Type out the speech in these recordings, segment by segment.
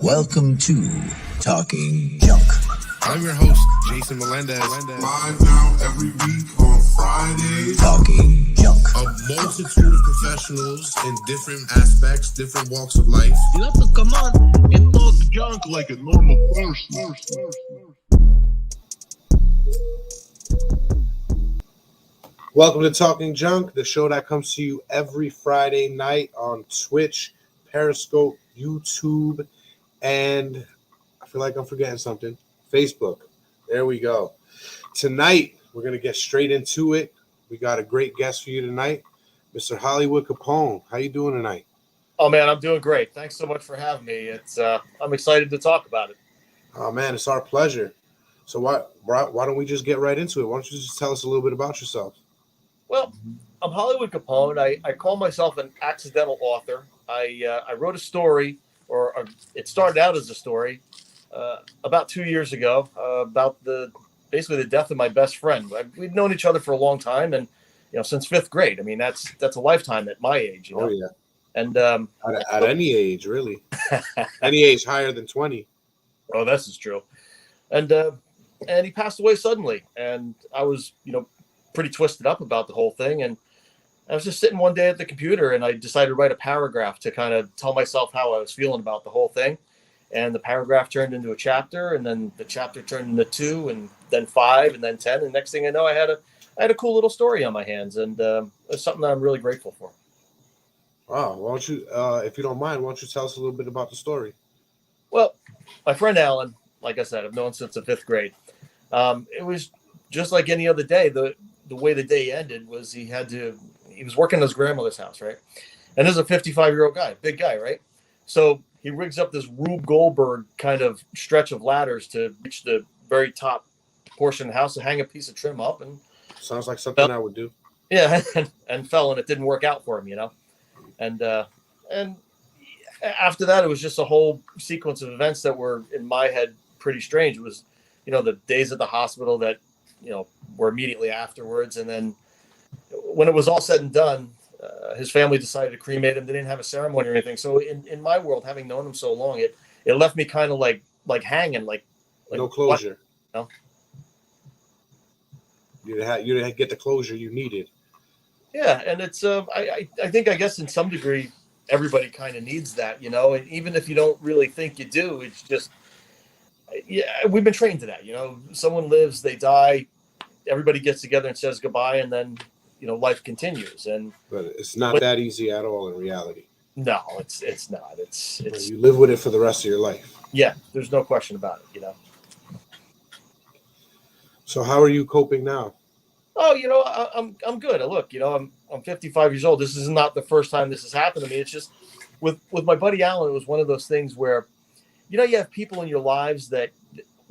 Welcome to Talking Junk. I'm your host, Jason Melendez. Live now every week on Fridays. Talking Junk. A multitude of professionals in different aspects, different walks of life. You have to come on and talk junk like a normal person. Welcome to Talking Junk, the show that comes to you every Friday night on Twitch, Periscope, YouTube, and I feel like I'm forgetting something, Facebook. There we go. Tonight, we're going to get straight into it. We got a great guest for you tonight, Mr. Hollywood Capone. How you doing tonight? Oh, man, I'm doing great. Thanks so much for having me. I'm excited to talk about it. Oh, man, it's our pleasure. So why don't we just get right into it? Why don't you just tell us a little bit about yourself? Well, I'm Hollywood Capone. I call myself an accidental author. I wrote a story, or it started out as a story, about 2 years ago, about basically the death of my best friend. We'd known each other for a long time, and since fifth grade. I mean, that's a lifetime at my age. Oh yeah, and at any age, really, any age higher than 20. Oh, this is true. And he passed away suddenly, and I was pretty twisted up about the whole thing. And I was just sitting one day at the computer, and I decided to write a paragraph to kind of tell myself how I was feeling about the whole thing. And the paragraph turned into a chapter, and then the chapter turned into 2, and then 5, and then 10. And next thing I know, I had a cool little story on my hands, and it's something that I'm really grateful for. Wow. Why don't you, if you don't mind, why don't you tell us a little bit about the story? Well, my friend Alan, like I said, I've known since the 5th grade. It was just like any other day. The way the day ended was he was working at his grandmother's house, right? And this is a 55-year-old guy, big guy, right? So he rigs up this Rube Goldberg kind of stretch of ladders to reach the very top portion of the house to hang a piece of trim up. And sounds like something I would do. Yeah, and fell, and it didn't work out for him, And after that, it was just a whole sequence of events that were, in my head, pretty strange. It was, the days at the hospital that, were immediately afterwards. And then when it was all said and done, his family decided to cremate him. They didn't have a ceremony or anything. So in my world, having known him so long, it left me kind of like hanging, like no closure. What? You didn't get the closure you needed. Yeah, and it's I think, I guess in some degree everybody kind of needs that, and even if you don't really think you do, it's just, yeah, we've been trained to that. Someone lives, they die, everybody gets together and says goodbye, and then life continues. But it's not that easy at all in reality. No, it's not. It's you live with it for the rest of your life. Yeah, there's no question about it. So how are you coping now? Oh, I'm good. Look, I'm 55 years old. This is not the first time this has happened to me. It's just with my buddy Alan, it was one of those things where, you have people in your lives that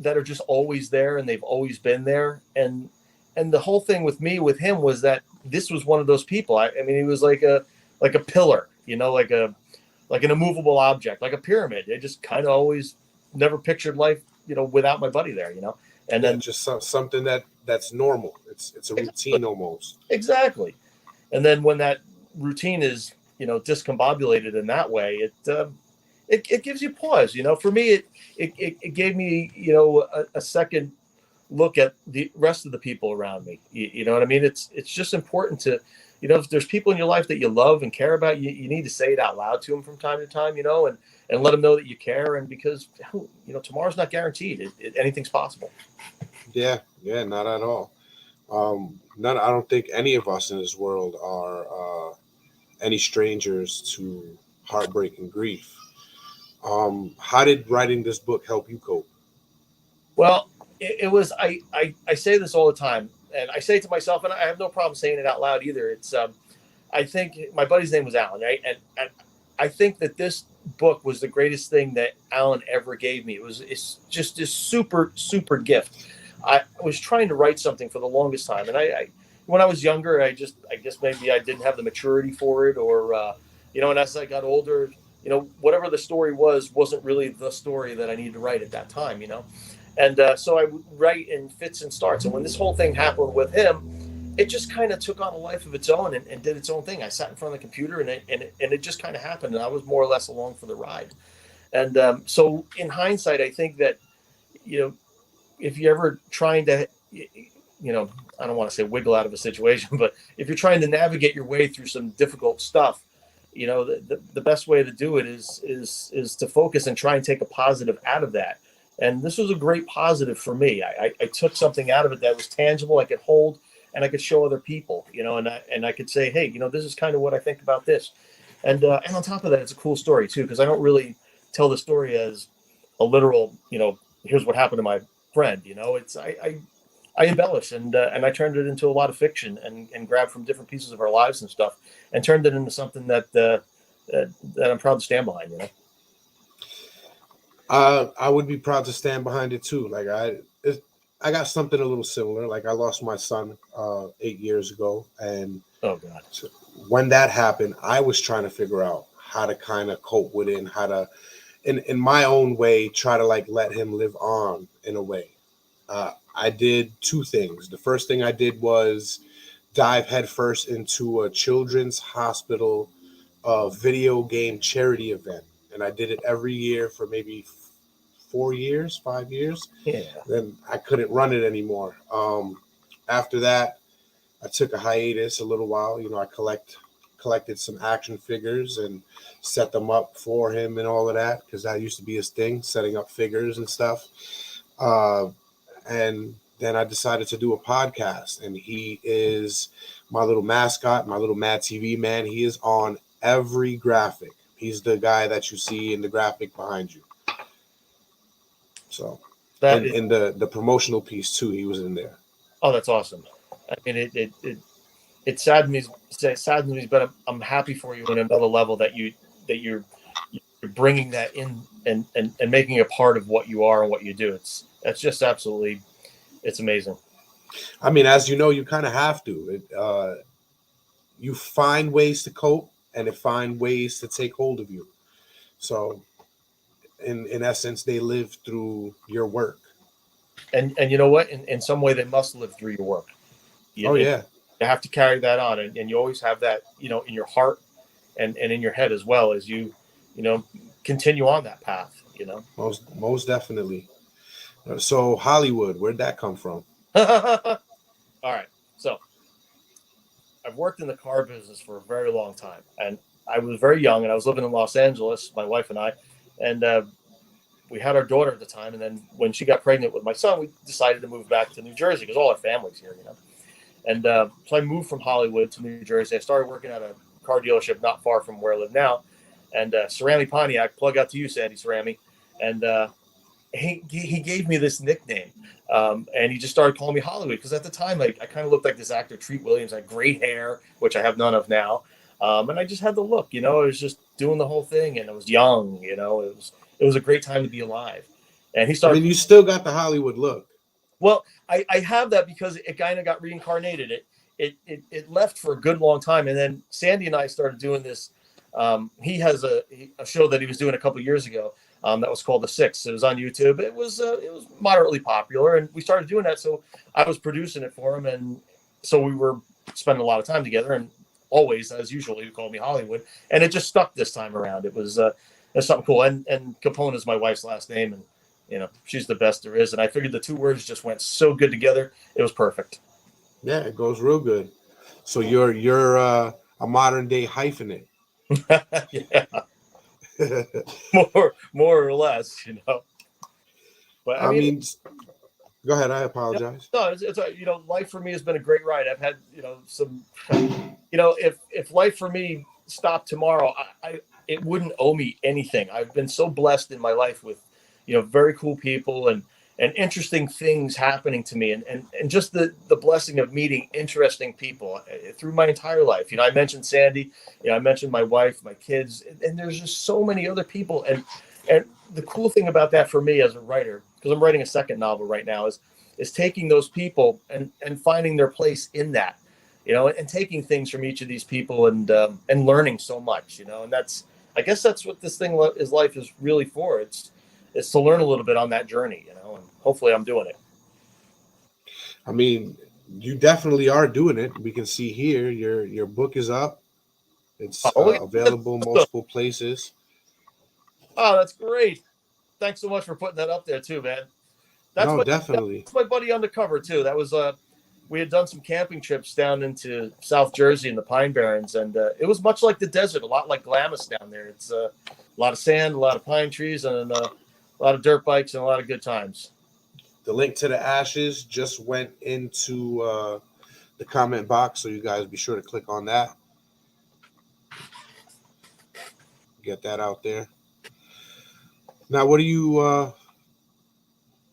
are just always there, and they've always been there. And the whole thing with him was that this was one of those people. I mean, he was like a pillar, like an immovable object, like a pyramid. I just kind of always never pictured life, without my buddy there, And then just something that's normal. It's a routine almost. Exactly. And then when that routine is, discombobulated in that way, it gives you pause. For me, it gave me, a second look at the rest of the people around me. You know what I mean? It's just important to, if there's people in your life that you love and care about, you need to say it out loud to them from time to time, and let them know that you care. And because, tomorrow's not guaranteed. Anything's possible. Yeah, not at all. I don't think any of us in this world are any strangers to heartbreak and grief. How did writing this book help you cope? Well, it was, I say this all the time, and I say it to myself, and I have no problem saying it out loud either. It's, I think my buddy's name was Alan, right? And I think that this book was the greatest thing that Alan ever gave me. It's just this super, super gift. I was trying to write something for the longest time. And I when I was younger, I guess maybe I didn't have the maturity for it, or, and as I got older, whatever the story wasn't really the story that I needed to write at that time, And so I would write in fits and starts. And when this whole thing happened with him, it just kind of took on a life of its own and did its own thing. I sat in front of the computer and it just kind of happened. And I was more or less along for the ride. And so in hindsight, I think that, if you're ever trying to, I don't want to say wiggle out of a situation, but if you're trying to navigate your way through some difficult stuff, the best way to do it is to focus and try and take a positive out of that. And this was a great positive for me. I took something out of it that was tangible, I could hold, and I could show other people, and I could say, hey, this is kind of what I think about this. And on top of that, it's a cool story too, because I don't really tell the story as a literal, here's what happened to my friend. It's I embellish and I turned it into a lot of fiction and grabbed from different pieces of our lives and stuff and turned it into something that I'm proud to stand behind. I would be proud to stand behind it too. Like I got something a little similar. Like I lost my son 8 years ago, and oh god, when that happened, I was trying to figure out how to kind of cope with it and how to, in my own way, try to like let him live on in a way. I did two things. The first thing I did was dive headfirst into a children's hospital video game charity event. And I did it every year for maybe 4 years, 5 years. Yeah. Then I couldn't run it anymore. After that, I took a hiatus a little while. I collected some action figures and set them up for him and all of that, because that used to be his thing, setting up figures and stuff. And then I decided to do a podcast, and he is my little mascot, my little Mad TV man. He is on every graphic. He's the guy that you see in the graphic behind you. So, in the promotional piece too, he was in there. Oh, that's awesome. I mean, it saddens me, but I'm happy for you on another level that you're bringing that in and making it part of what you are and what you do. That's just absolutely, it's amazing. I mean, as you know, you kind of have to. You find ways to cope, and it find ways to take hold of you. So, in essence, they live through your work. And you know what? In some way, they must live through your work. Yeah. You have to carry that on, and you always have that, in your heart and in your head as well as you continue on that path. Most definitely. So Hollywood, where'd that come from? All right. So I've worked in the car business for a very long time, and I was very young, and I was living in Los Angeles, my wife and I, and we had our daughter at the time. And then when she got pregnant with my son, we decided to move back to New Jersey because all our family's here, And so I moved from Hollywood to New Jersey. I started working at a car dealership not far from where I live now. And Cerami Pontiac, plug out to you, Sandy Cerami. And he gave me this nickname. And he just started calling me Hollywood because at the time, I kind of looked like this actor, Treat Williams. I had great hair, which I have none of now. And I just had the look, I was just doing the whole thing. And I was young, it was a great time to be alive. And he started. I mean, you still got the Hollywood look. Well, I have that because it kind of got reincarnated. It left for a good long time, and then Sandy and I started doing this. He has a show that he was doing a couple of years ago that was called The Six. It was on YouTube. It was moderately popular, and we started doing that. So I was producing it for him, and so we were spending a lot of time together. And always, as usual, he would call me Hollywood, and it just stuck this time around. It was something cool. And Capone is my wife's last name, and she's the best there is. And I figured the two words just went so good together. It was perfect. Yeah, it goes real good. So you're a modern day hyphenate. Yeah. more or less, But I mean, go ahead. I apologize. No, it's life for me has been a great ride. I've had, some, if life for me stopped tomorrow, it wouldn't owe me anything. I've been so blessed in my life with, very cool people and interesting things happening to me, and just the blessing of meeting interesting people through my entire life. I mentioned Sandy, I mentioned my wife, my kids, and there's just so many other people. And the cool thing about that for me as a writer, because I'm writing a second novel right now, is taking those people and finding their place in that, and taking things from each of these people and learning so much, and I guess that's what this thing is. Life is really for. It's to learn a little bit on that journey, and hopefully I'm doing it. I mean, you definitely are doing it. We can see here your book is up. It's available multiple places. Oh, that's great. Thanks so much for putting that up there too, man. That's No, my definitely. that's my buddy Undercover too. That was we had done some camping trips down into South Jersey in the Pine Barrens, and it was much like the desert, a lot like Glamis down there. It's a lot of sand, a lot of pine trees, and a lot of dirt bikes, and a lot of good times. The link to the ashes just went into the comment box, so you guys be sure to click on that. Get that out there. Now, what do you?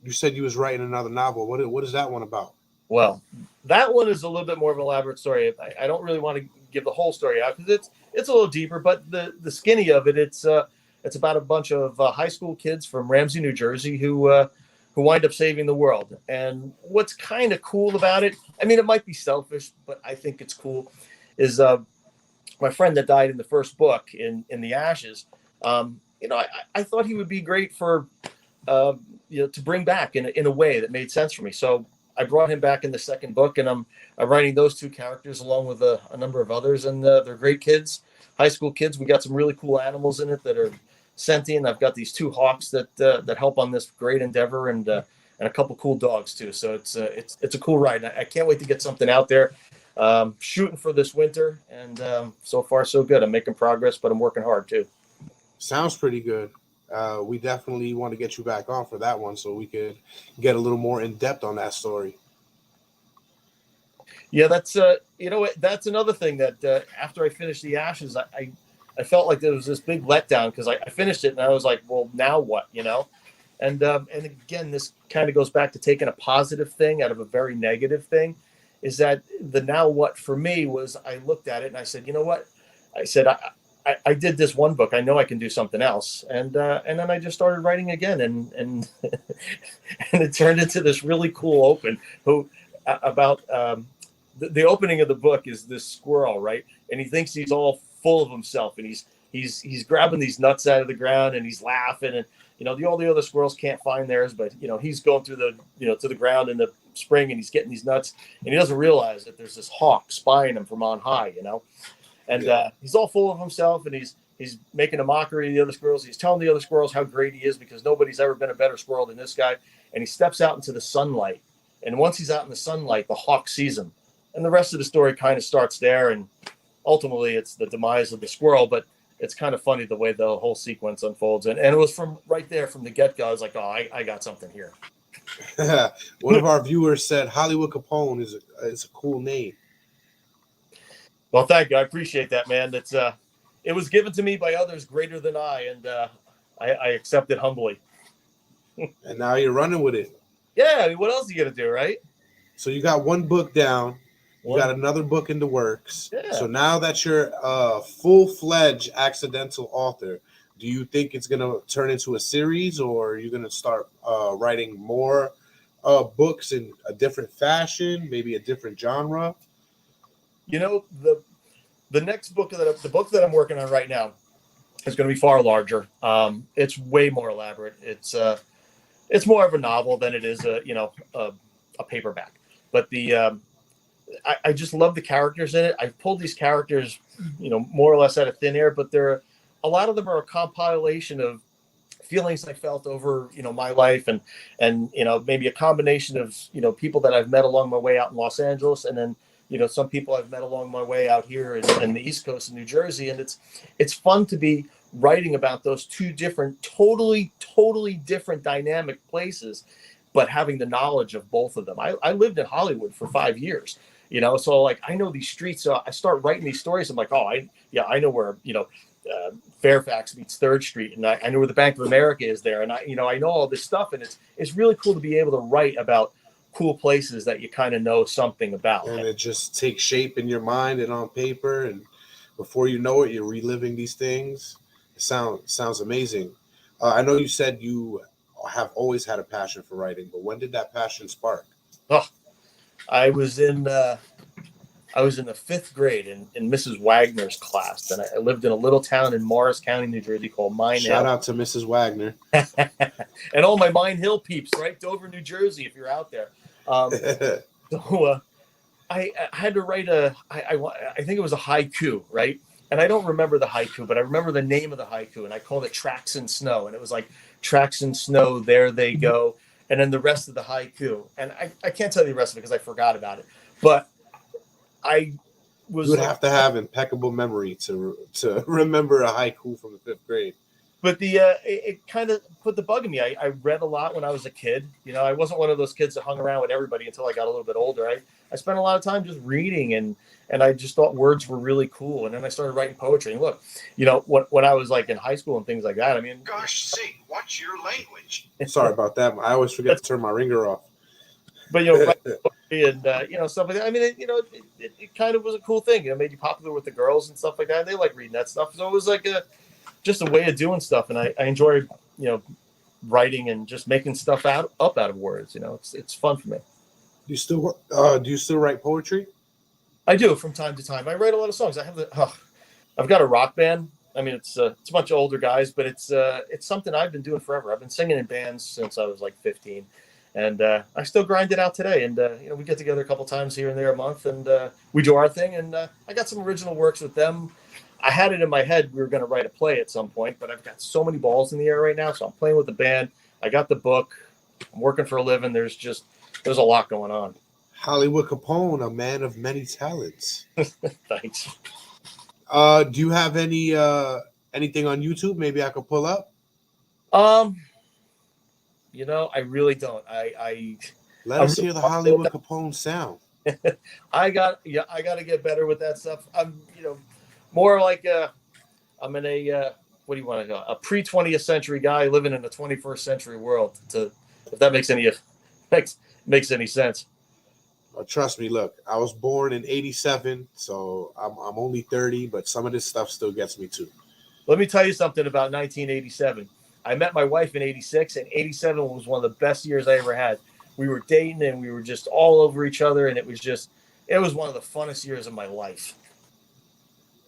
You said you was writing another novel. What is that one about? Well, that one is a little bit more of an elaborate story. I don't really want to give the whole story out because it's a little deeper. But the skinny of it, it's about a bunch of high school kids from Ramsey, New Jersey, who wind up saving the world. And what's kind of cool about it, I mean, it might be selfish, but I think it's cool, is my friend that died in the first book in the Ashes. I thought he would be great for to bring back in a way that made sense for me. So I brought him back in the second book, and I'm writing those two characters along with a number of others, and they're great kids, high school kids. We got some really cool animals in it that are sentient. I've got these two hawks that help on this great endeavor, and a couple cool dogs too. So it's a cool ride. I can't wait to get something out there. Shooting for this winter, and so far so good. I'm making progress, but I'm working hard too. Sounds pretty good. We definitely want to get you back on for that one so we could get a little more in depth on that story. Yeah, that's that's another thing that after I finished the Ashes, I felt like there was this big letdown because I finished it and I was like, well, now what, And again, this kind of goes back to taking a positive thing out of a very negative thing. Is that the now what for me was I looked at it and I said, you know what? I said I did this one book. I know I can do something else, and then I just started writing again, and and it turned into this really cool open. About the opening of the book is this squirrel, right? And he thinks he's all full of himself, and he's grabbing these nuts out of the ground, and he's laughing, and all the other squirrels can't find theirs, but he's going through the to the ground in the spring, and he's getting these nuts, and he doesn't realize that there's this hawk spying him from on high, And he's all full of himself, and he's making a mockery of the other squirrels. He's telling the other squirrels how great he is because nobody's ever been a better squirrel than this guy. And he steps out into the sunlight. And once he's out in the sunlight, the hawk sees him. And the rest of the story kind of starts there. And ultimately, it's the demise of the squirrel. But it's kind of funny the way the whole sequence unfolds. And it was from right there, from the get-go. I was like, oh, I got something here. One of our viewers said Hollywood Capone is a cool name. Well, thank you. I appreciate that, man. It was given to me by others greater than I, and I accept it humbly. And now you're running with it. Yeah, I mean, what else are you gonna do, right? So you got one book down. You got another book in the works. Yeah. So now that you're a full-fledged accidental author, do you think it's gonna turn into a series, or are you gonna start writing more books in a different fashion, maybe a different genre? The next book the book that I'm working on right now is going to be far larger. It's way more elaborate. It's more of a novel than it is a paperback. But I just love the characters in it. I've pulled these characters, more or less out of thin air, but a lot of them are a compilation of feelings I felt over, my life and maybe a combination of, people that I've met along my way out in Los Angeles, and then some people I've met along my way out here in the East Coast of New Jersey. And it's fun to be writing about those two different, totally different dynamic places, but having the knowledge of both of them. I lived in Hollywood for 5 years, so like I know these streets. So I start writing these stories. I'm like, I know where, Fairfax meets 3rd Street. And I know where the Bank of America is there. And I know all this stuff. And it's really cool to be able to write about cool places that you kind of know something about, and it just takes shape in your mind and on paper, and before you know it, you're reliving these things. It sounds amazing. I know you said you have always had a passion for writing, but when did that passion spark? I was in the 5th grade in Mrs. Wagner's class, and I lived in a little town in Morris County, New Jersey called Mine Hill. Shout out to Mrs. Wagner. And all my Mine Hill peeps, right? Dover, New Jersey, if you're out there. So I had to write I think it was a haiku, right? and I don't remember the haiku, but I remember the name of the haiku, and I called it "Tracks in Snow," and it was like "Tracks in snow, there they go," and then the rest of the haiku, and I can't tell you the rest of it because I forgot about it, but I was You would like, have to have impeccable memory to remember a haiku from the fifth grade. but it kind of put the bug in me. I read a lot when I was a kid. You know, I wasn't one of those kids that hung around with everybody until I got a little bit older. I spent a lot of time just reading, and I just thought words were really cool. And then I started writing poetry. And look, you know, when I was like in high school and things like that, I mean, Gosh sake, watch your language. Sorry about that. I always forget to turn my ringer off. but you know, writing poetry and you know, stuff like that. I mean, it kind of was a cool thing. You know, made you popular with the girls and stuff like that. And they like reading that stuff. So it was like just a way of doing stuff, and I enjoy, you know, writing and just making stuff up out of words. You know, it's fun for me. Do you still write poetry? I do from time to time. I write a lot of songs. I've got a rock band. I mean, it's a bunch of older guys, but it's something I've been doing forever. I've been singing in bands since I was like 15, and I still grind it out today. And you know, we get together a couple times here and there a month, and we do our thing. And I got some original works with them. I had it in my head we were going to write a play at some point, but I've got so many balls in the air right now. So I'm playing with the band. I got the book. I'm working for a living. There's a lot going on. Hollywood Capone, a man of many talents. Thanks. Do you have anything on YouTube? Maybe I could pull up. You know, I really don't. I Let us hear the Hollywood Capone sound. I got to get better with that stuff. I'm, you know, more like I'm in a what do you want to go? A pre-20th century guy living in a 21st century world. If that makes any sense. Trust me, look, I was born in '87, so I'm only 30, but some of this stuff still gets me too. Let me tell you something about 1987. I met my wife in '86, and '87 was one of the best years I ever had. We were dating, and we were just all over each other, and it was one of the funnest years of my life.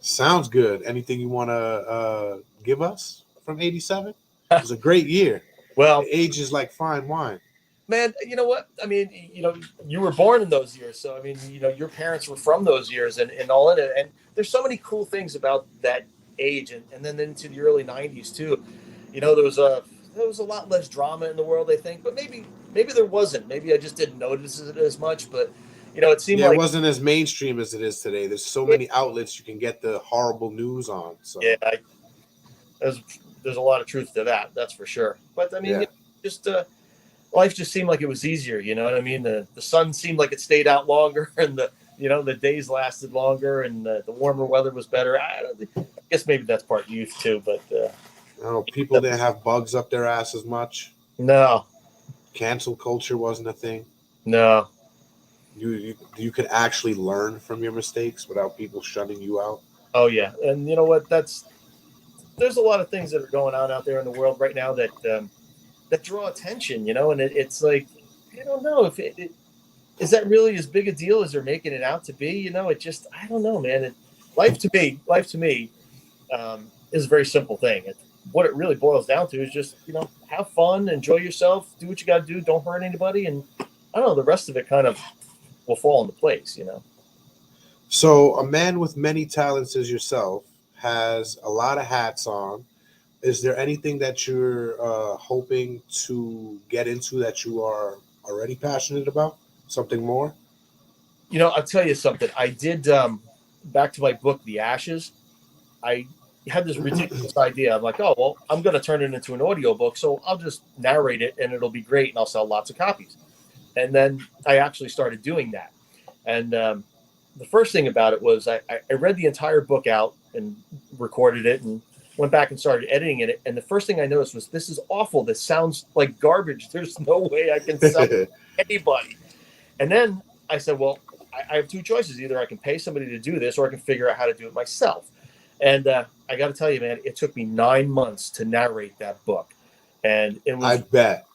Sounds good. Anything you want to give us from '87? It was a great year. Well, the age is like fine wine. Man, you know what? I mean, you know, you were born in those years. So, I mean, you know, your parents were from those years and all in it. And there's so many cool things about that age. And then into the early 90s, too. You know, there was a lot less drama in the world, I think. But maybe there wasn't. Maybe I just didn't notice it as much. But, you know, it seemed like it wasn't as mainstream as it is today. There's so many outlets you can get the horrible news on. So yeah, there's a lot of truth to that. That's for sure. But, I mean, just life just seemed like it was easier, you know what I mean? The sun seemed like it stayed out longer, and the days lasted longer, and the warmer weather was better. I guess maybe that's part youth too, but I don't know, people didn't have bugs up their ass as much. No, cancel culture wasn't a thing. No, you could actually learn from your mistakes without people shutting you out. Oh yeah, and you know what? There's a lot of things that are going on out there in the world right now that draw attention, you know, and it's like, I don't know if it is that really as big a deal as they're making it out to be, you know. It just, I don't know, man. Life to me is a very simple thing. What it really boils down to is just, you know, have fun, enjoy yourself, do what you got to do, don't hurt anybody, and I don't know, the rest of it kind of will fall into place, you know. So a man with many talents as yourself has a lot of hats on. Is there anything that you're hoping to get into that you are already passionate about? Something more? You know, I'll tell you something. I did, back to my book, The Ashes, I had this ridiculous idea. I'm like, oh, well, I'm going to turn it into an audiobook, so I'll just narrate it, and it'll be great, and I'll sell lots of copies. And then I actually started doing that. And the first thing about it was I read the entire book out and recorded it and went back and started editing it. And the first thing I noticed was, this is awful. This sounds like garbage. There's no way I can sell it to anybody. And then I said, well, I have two choices. Either I can pay somebody to do this, or I can figure out how to do it myself. And I got to tell you, man, it took me 9 months to narrate that book. And it was, I bet.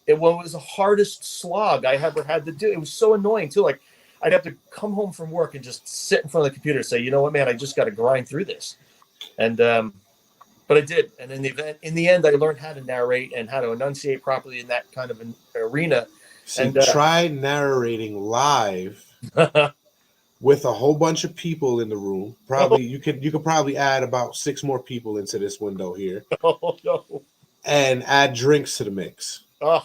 It was the hardest slog I ever had to do. It was so annoying too. Like, I'd have to come home from work and just sit in front of the computer and say, you know what, man, I just got to grind through this. And, but I did. And in the end, I learned how to narrate and how to enunciate properly in that kind of an arena. See, try narrating live with a whole bunch of people in the room. Oh, Probably you could probably add about 6 more people into this window here, no, no. and add drinks to the mix. Oh,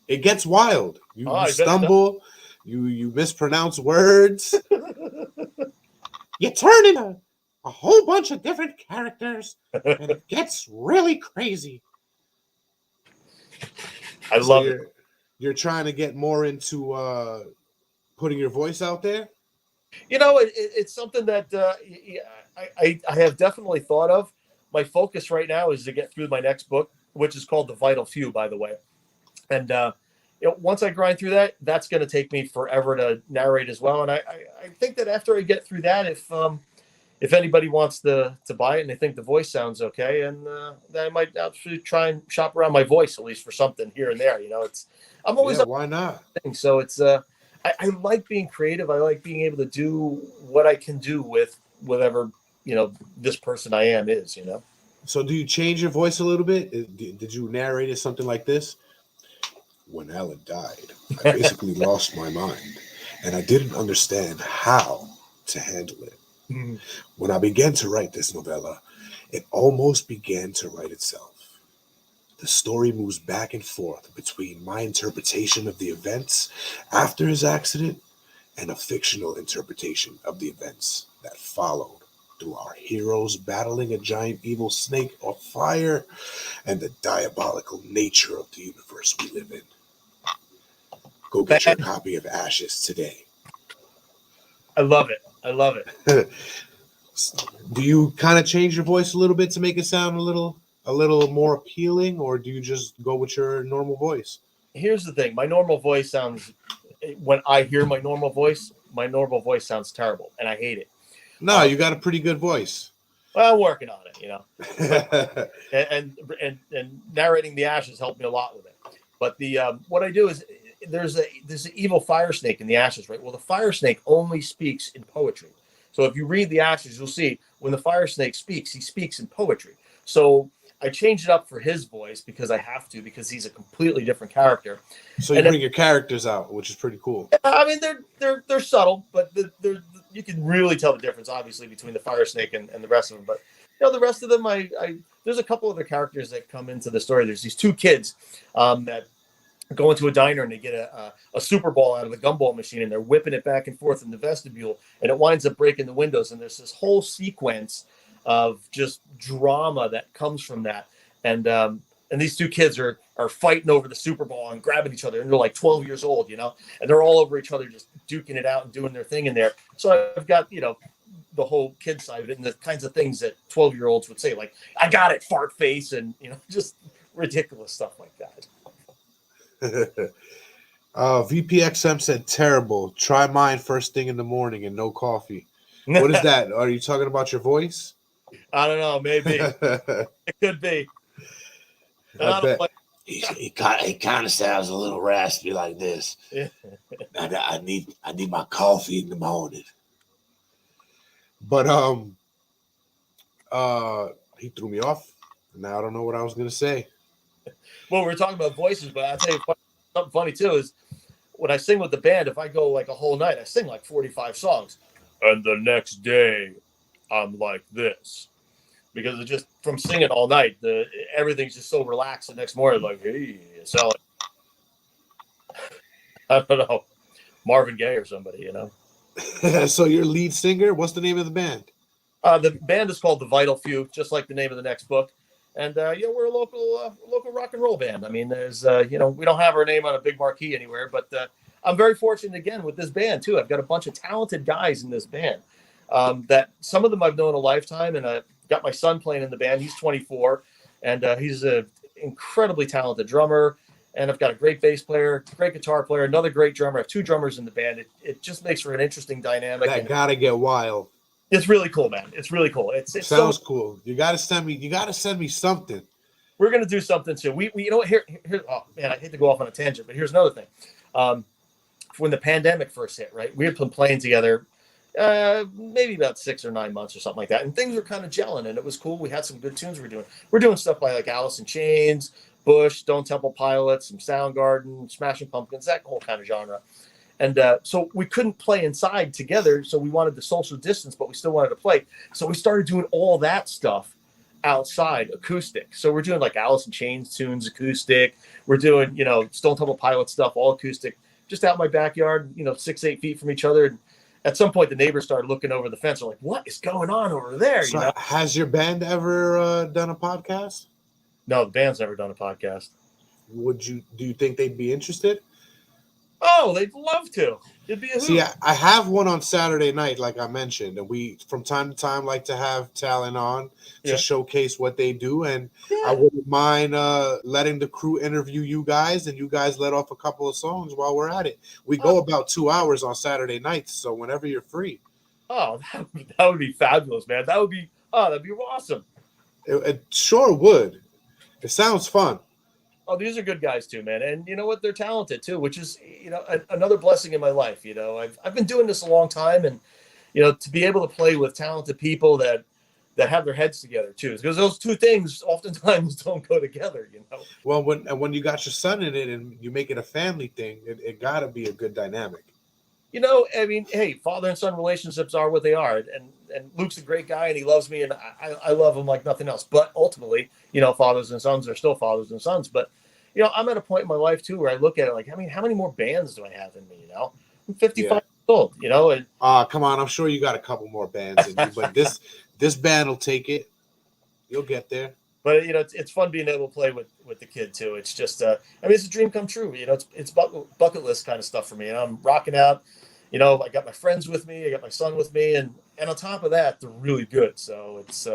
It gets wild. You I bet it stumble, you mispronounce words, does. you turn into a whole bunch of different characters, and it gets really crazy. I So love it. you're trying to get more into putting your voice out there. It's something that I have definitely thought of. My focus right now is to get through my next book, which is called The Vital Few, by the way. And once I grind through that, that's going to take me forever to narrate as well. And I think that after I get through that, if anybody wants to buy it and they think the voice sounds okay, and then I might actually try and shop around my voice at least for something here and there. I'm always Yeah, why not? thing. So I like being creative. I like being able to do what I can do with whatever this person I am is. So do you change your voice a little bit? Did you narrate it something like this? When Alan died, I basically lost my mind, and I didn't understand how to handle it. Mm-hmm. When I began to write this novella, it almost began to write itself. The story moves back and forth between my interpretation of the events after his accident and a fictional interpretation of the events that followed, through our heroes battling a giant evil snake of fire and the diabolical nature of the universe we live in. Go get your copy of Ashes today. I love it. I love it. Do you kind of change your voice a little bit to make it sound a little more appealing, or do you just go with your normal voice? Here's the thing. My normal voice sounds, when I hear my normal voice sounds terrible, and I hate it. No, you got a pretty good voice. Well, I'm working on it, and narrating the Ashes helped me a lot with it. But the what I do is there's an evil fire snake in the Ashes, right? Well, the fire snake only speaks in poetry. So if you read the Ashes, you'll see when the fire snake speaks, he speaks in poetry. So I changed it up for his voice because I have to, because he's a completely different character. So you bring your characters out, which is pretty cool. I mean, they're subtle, but you can really tell the difference, obviously, between the fire snake and the rest of them. But the rest of them, I there's a couple other characters that come into the story. There's these two kids that go into a diner and they get a Super Bowl out of the gumball machine, and they're whipping it back and forth in the vestibule, and it winds up breaking the windows. And there's this whole sequence of just drama that comes from that. And these two kids are fighting over the Super Bowl and grabbing each other, and they're like 12 years old, and they're all over each other, just duking it out and doing their thing in there. So I've got, the whole kid side of it and the kinds of things that 12-year-olds would say, like, I got it, fart face, and, just ridiculous stuff like that. VPXM said terrible. Try mine first thing in the morning and no coffee. What is that? Are you talking about your voice? I don't know. Maybe it could be. I bet. He kind of sounds a little raspy like this. Yeah. I need my coffee in the morning. But he threw me off. Now I don't know what I was gonna say. Well, we're talking about voices, but I'll tell you something funny too is when I sing with the band, if I go like a whole night, I sing like 45 songs. And the next day, I'm like this. Because it's just from singing all night, everything's just so relaxed. The next morning, like, hey, you sound like, I don't know, Marvin Gaye or somebody, So your lead singer, what's the name of the band? The band is called The Vital Few, just like the name of the next book. And we're a local rock and roll band. I mean, there's we don't have our name on a big marquee anywhere, but I'm very fortunate again with this band too. I've got a bunch of talented guys in this band. That some of them I've known a lifetime, and I've got my son playing in the band. He's 24, and he's an incredibly talented drummer. And I've got a great bass player, great guitar player, another great drummer. I have two drummers in the band. It just makes for an interesting dynamic. That gotta get wild. It's really cool, man. It's really cool. It sounds cool. You gotta send me something. We're gonna do something soon. We here. Oh man, I hate to go off on a tangent, but here's another thing. When the pandemic first hit, right, we had been playing together maybe about 6 or 9 months or something like that, and things were kind of gelling, and it was cool. We had some good tunes we're doing stuff by like Alice in Chains, Bush, Stone Temple Pilots, some Soundgarden, Smashing Pumpkins, that whole kind of genre. And so we couldn't play inside together. So we wanted the social distance, but we still wanted to play. So we started doing all that stuff outside, acoustic. So we're doing like Alice in Chains tunes, acoustic. We're doing, Stone Temple Pilots stuff, all acoustic, just out in my backyard, 6-8 feet from each other. And at some point, the neighbors started looking over the fence. They're like, "What is going on over there?" So has your band ever done a podcast? No, the band's never done a podcast. Do you think they'd be interested? Oh, they'd love to. It'd be a hoot. See, I have one on Saturday night, like I mentioned, and we from time to time like to have talent on to showcase what they do, and I wouldn't mind letting the crew interview you guys, and you guys let off a couple of songs while we're at it. We go about 2 hours on Saturday nights, so whenever you're free. Oh, that would be fabulous, man. That'd be awesome. It sure would. It sounds fun. Oh, these are good guys too, man. And you know what? They're talented too, which is, another blessing in my life. I've been doing this a long time, and, to be able to play with talented people that have their heads together too, because those two things oftentimes don't go together, Well, when you got your son in it and you make it a family thing, it gotta be a good dynamic. Hey, father and son relationships are what they are. And Luke's a great guy and he loves me and I love him like nothing else. But ultimately, fathers and sons are still fathers and sons. But, I'm at a point in my life too where I look at it like, how many more bands do I have in me? I'm 55 years old, and come on, I'm sure you got a couple more bands in you, but this band will take it. You'll get there. But it's fun being able to play with the kid too. It's just it's a dream come true. It's bucket list kind of stuff for me. And I'm rocking out. I got my friends with me. I got my son with me, and on top of that, they're really good. So it's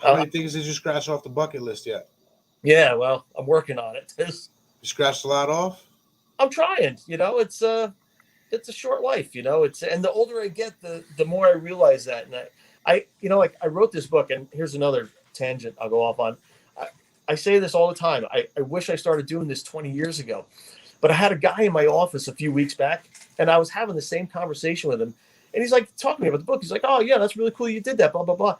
how many things did you scratch off the bucket list yet? Yeah, well, I'm working on it. You scratched a lot off. I'm trying. It's a short life. And the older I get, the more I realize that. And I wrote this book, and here's another tangent I'll go off on. I say this all the time. I wish I started doing this 20 years ago, but I had a guy in my office a few weeks back, and I was having the same conversation with him, and he's like talking to me about the book. He's like, "Oh yeah, that's really cool. You did that, blah blah blah."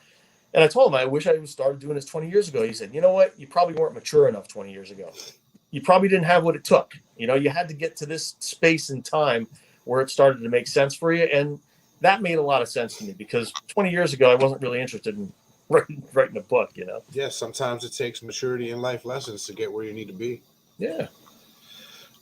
And I told him I wish I started doing this 20 years ago. He said, "You know what? You probably weren't mature enough 20 years ago. You probably didn't have what it took. You had to get to this space and time where it started to make sense for you." And that made a lot of sense to me because 20 years ago I wasn't really interested in writing a book. Yeah, sometimes it takes maturity and life lessons to get where you need to be. Yeah.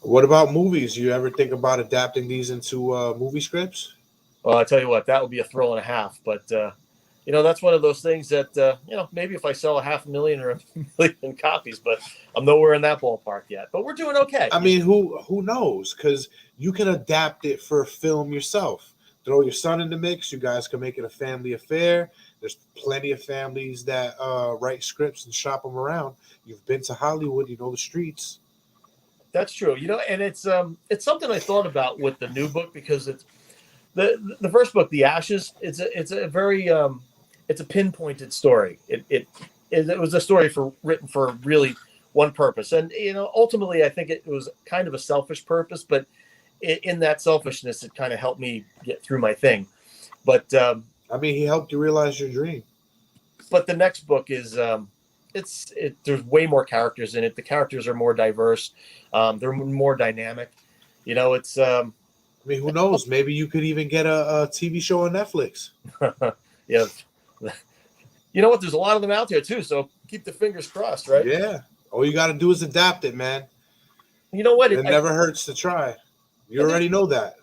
What about movies? You ever think about adapting these into movie scripts? Well, I tell you what, that would be a thrill and a half. But that's one of those things that maybe if I sell 500,000 or 1,000,000 copies, but I'm nowhere in that ballpark yet. But we're doing okay. I mean, who knows? Because you can adapt it for film yourself. Throw your son in the mix. You guys can make it a family affair. There's plenty of families that write scripts and shop them around. You've been to Hollywood, you know the streets. That's true. And it's something I thought about with the new book because it's the first book, The Ashes. It's a very it's a pinpointed story. It was a story written for really one purpose, and ultimately I think it was kind of a selfish purpose, but in that selfishness, it kind of helped me get through my thing. But he helped you realize your dream. But the next book is there's way more characters in it. The characters are more diverse. They're more dynamic. It's who knows? Maybe you could even get a TV show on Netflix. Yeah. You know what? There's a lot of them out there too. So keep the fingers crossed, right? Yeah. All you got to do is adapt it, man. You know what? It never hurts to try. You already know that.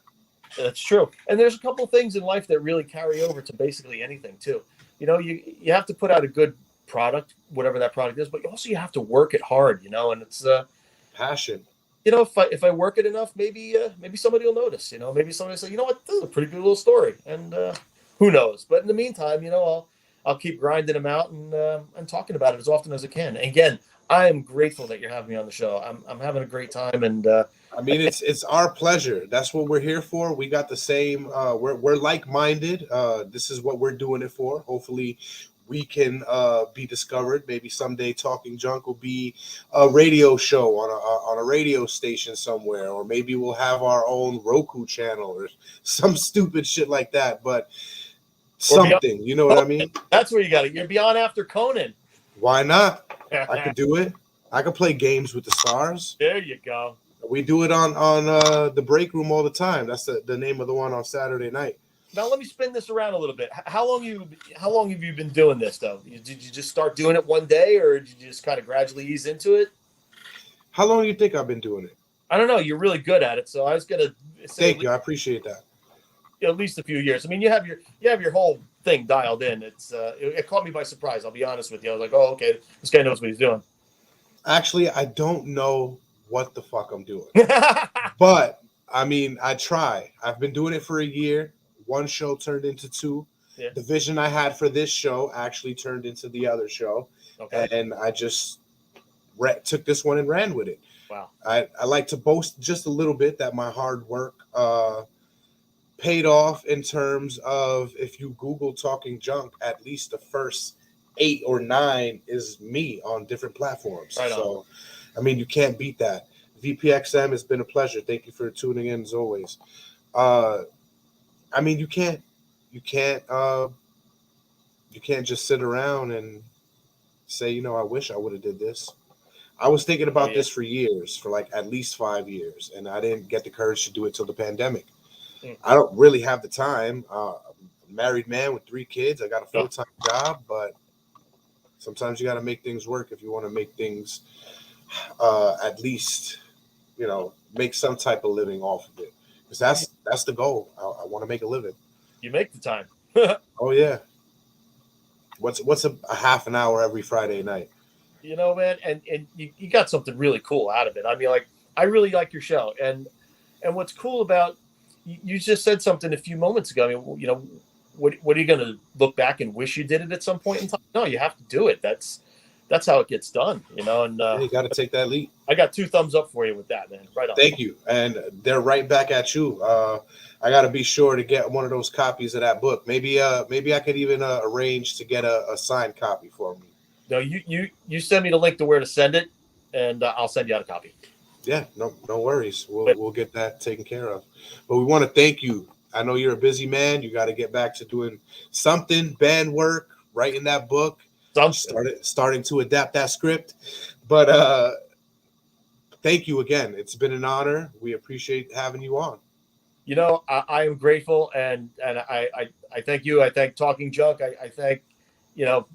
That's true. And there's a couple of things in life that really carry over to basically anything too. You have to put out a good product, whatever that product is, but also you have to work it hard, and it's passion. If I work it enough, maybe somebody will notice, maybe somebody will say, what, this is a pretty good little story. And who knows? But in the meantime, I'll keep grinding them out and talking about it as often as I can. And again, I am grateful that you're having me on the show. I'm having a great time, and it's our pleasure. That's what we're here for. We got the same. We're like-minded. This is what we're doing it for. Hopefully, we can be discovered. Maybe someday Talking Junk will be a radio show on a radio station somewhere, or maybe we'll have our own Roku channel or some stupid shit like that. But something, you know what I mean? That's where you got it. You're beyond after Conan. Why not? I could do it. I could play games with the stars. There you go. We do it on the break room all the time. That's the name of the one on Saturday night. Now let me spin this around a little bit. How long have you been doing this though? Did you just start doing it one day, or did you just kind of gradually ease into it? How long do you think I've been doing it? I don't know. You're really good at it, so I was gonna say Thank you. I appreciate that. at least a few years. I mean, you have your whole thing dialed in. It caught me by surprise. I'll be honest with you. I was like, oh, okay, this guy knows what he's doing. Actually, I don't know what the fuck I'm doing, but I mean, I try. I've been doing it for a year. One show turned into two. Yeah. The vision I had for this show actually turned into the other show, Okay. and I just took this one and ran with it. Wow. I like to boast just a little bit that my hard work paid off in terms of, if you Google Talking Junk, at least the first 8 or 9 is me on different platforms. Right on. So, I mean, you can't beat that. VPXM, it's been a pleasure. Thank you for tuning in as always. I mean, you can't just sit around and say, you know, I wish I would have did this. I was thinking about this for years, for like at least 5 years, and I didn't get the courage to do it till the pandemic. I don't really have the time. I'm a married man with 3 kids. I got a full-time job, but sometimes you got to make things work if you want to make things at least, you know, make some type of living off of it. Because that's the goal. I want to make a living. You make the time. Oh yeah. What's a half an hour every Friday night? You know, man, and you got something really cool out of it. I mean, like, I really like your show, and what's cool about you just said something a few moments ago. I mean, you know, what are you going to look back and wish you did it at some point in time? No, you have to do it. That's how it gets done, you know. And you got to take that leap. I got 2 thumbs up for you with that, man. Right on. Thank you, and they're right back at you. I got to be sure to get one of those copies of that book. Maybe I could even arrange to get a signed copy for me. No, you send me the link to where to send it, and I'll send you out a copy. Yeah, no worries. We'll get that taken care of. But we want to thank you. I know you're a busy man. You got to get back to doing something, band work, writing that book, starting to adapt that script. But thank you again. It's been an honor. We appreciate having you on. You know, I am grateful, and I thank you. I thank Talking Junk. I thank, you know,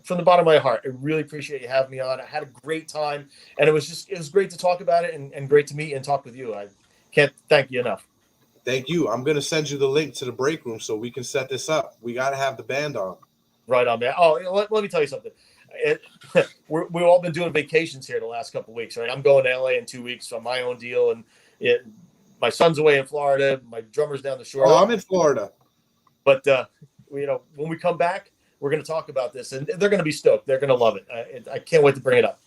from the bottom of my heart, I really appreciate you having me on. I had a great time, and it was great to talk about it and great to meet and talk with you. I can't thank you enough. Thank you. I'm going to send you the link to the break room so we can set this up. We got to have the band on. Right on, man. Oh, let me tell you something. We've all been doing vacations here the last couple of weeks, right? I'm going to LA in 2 weeks on my own deal, and my son's away in Florida. My drummer's down the shore. Oh, I'm in Florida. But you know, when we come back, we're going to talk about this, and they're going to be stoked. They're going to love it. I can't wait to bring it up.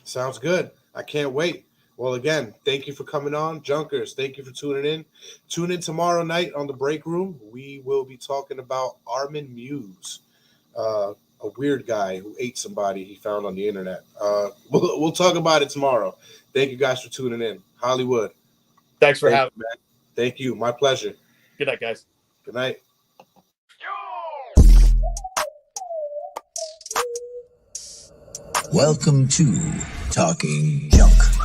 Sounds good. I can't wait. Well, again, thank you for coming on. Junkers, thank you for tuning in. Tune in tomorrow night on the break room. We will be talking about Armin Muse, a weird guy who ate somebody he found on the internet. We'll talk about it tomorrow. Thank you guys for tuning in. Hollywood. Thanks for having me. Thank you. My pleasure. Good night, guys. Good night. Welcome to Talking Junk.